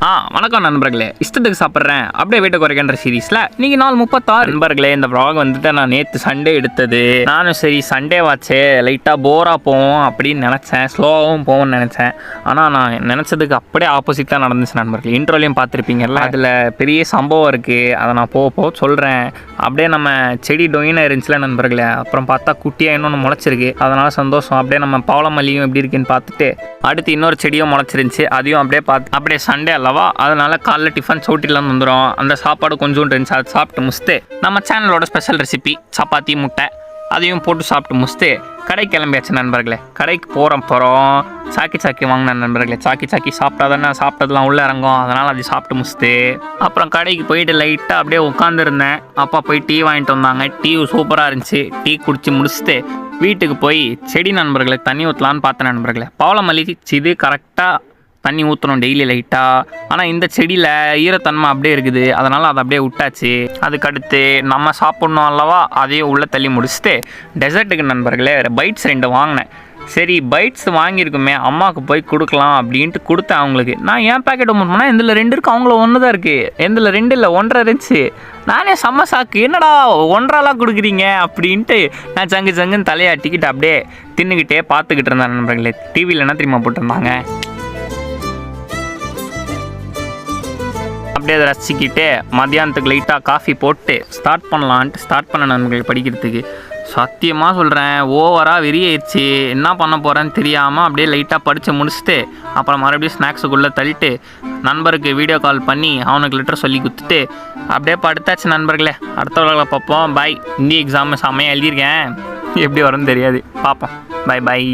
வணக்கம் நண்பர்களே. இஷ்டத்துக்கு சாப்பிட்றேன் அப்படியே வெயிட்டை குறைக்கின்ற சீரீஸில் இன்னைக்கு நாள் 36. நண்பர்களே, இந்த vlog வந்துட்டு நான் நேற்று சண்டே எடுத்தது. நானும் சரி சண்டே வாச்சே லைட்டாக போராக போவோம் அப்படின்னு நினச்சேன், ஸ்லோவாகவும் போவோம்னு நினச்சேன். ஆனால் நான் நினச்சதுக்கு அப்படியே ஆப்போசிட்டாக நடந்துச்சு நண்பர்களே. இன்ட்ரோலையும் பார்த்துருப்பீங்கல்ல, அதில் பெரிய சம்பவம் இருக்குது, அதை நான் போக சொல்கிறேன். அப்படியே நம்ம செடி டொயினாக இருந்துச்சுல நண்பர்களே, அப்புறம் பார்த்தா குட்டியாக இன்னொன்று முளைச்சிருக்கு. அதனால் சந்தோஷம். அப்படியே நம்ம பவளமல்லியும் எப்படி இருக்குன்னு பார்த்துட்டு அடுத்து இன்னொரு செடியும் முளைச்சிருந்துச்சு, அதையும் அப்படியே சண்டே அல்லவா, அதனால காலைல டிஃபன் சோட்டிலாம் வந்துடும். அந்த சாப்பாடு கொஞ்சோண்டு இருந்துச்சு, அதை சாப்பிட்டு முடிச்சுட்டு நம்ம சேனலோட ஸ்பெஷல் ரெசிபி சப்பாத்தி முட்டை அதையும் போட்டு சாப்பிட்டு முடிச்சுட்டு கடைக்கு கிளம்பியாச்சு நண்பர்களே. கடைக்கு போகிறோம் சாக்கி வாங்கின நண்பர்களே. சாக்கி சாப்பிட்டா தானே சாப்பிட்டதுலாம் உள்ளே இறங்கும், அதனால் அதை சாப்பிட்டு முடிச்சுட்டு அப்புறம் கடைக்கு போயிட்டு லைட்டாக அப்படியே உட்காந்துருந்தேன். அப்பா போய் டீ வாங்கிட்டு வந்தாங்க. டீ சூப்பராக இருந்துச்சு. டீ குடிச்சு முடிச்சுட்டு வீட்டுக்கு போய் செடி நண்பர்களுக்கு தண்ணி ஊற்றலான்னு பார்த்தேன் நண்பர்களே. பவளமல்லி இது கரெக்டாக தண்ணி ஊற்றணும் டெய்லி லைட்டாக. ஆனால் இந்த செடியில் ஈரத்தன்மை அப்படியே இருக்குது, அதனால் அதை அப்படியே விட்டாச்சு. அதுக்கடுத்து நம்ம சாப்பிட்ணும் அல்லவா, அதையும் உள்ளே தள்ளி முடிச்சுட்டு டெசர்ட்டுக்கு நண்பர்களே பைட்ஸ் 2 வாங்கினேன். சரி பைட்ஸ் வாங்கியிருக்குமே அம்மாவுக்கு போய் கொடுக்கலாம் அப்படின்ட்டு கொடுத்தேன் அவங்களுக்கு. நான் ஏன் பேக்கெட் ஓப்பன் பண்ணால் இதில் 2 இருக்குது, அவங்கள 1 தான் இருக்குது. இதில் 2 இல்லை 1.5 இருந்துச்சு. நானே செம்ம சாக்கு, என்னடா 1.5 கொடுக்குறீங்க அப்படின்ட்டு நான் சங்குன்னு தலையாட்டிக்கிட்டு அப்படியே தின்னுக்கிட்டே பார்த்துக்கிட்டு இருந்தேன் நண்பர்களே. டிவியில் என்ன தெரியுமா போட்டிருந்தாங்க, அப்படியே அதை ரசிச்சுக்கிட்டு மத்தியானத்துக்கு லைட்டாக காஃபி போட்டு ஸ்டார்ட் பண்ண நண்பர்கள் படிக்கிறதுக்கு. சத்தியமாக சொல்கிறேன், ஓவராக வெறியாயிடுச்சு. என்ன பண்ண போகிறேன்னு தெரியாமல் அப்படியே லைட்டாக படித்து முடிச்சுட்டு அப்புறம் மறுபடியும் ஸ்நாக்ஸுக்குள்ளே தள்ளிட்டு நண்பருக்கு வீடியோ கால் பண்ணி அவனுக்கு லெட்டர் சொல்லி கொடுத்துட்டு அப்படியே படுத்தாச்சு நண்பர்களே. அடுத்த வளர்களை பார்ப்போம். பாய். இந்திய எக்ஸாம் செம்மையாக எழுதியிருக்கேன், எப்படி வரும்னு தெரியாது, பார்ப்போம். பாய்.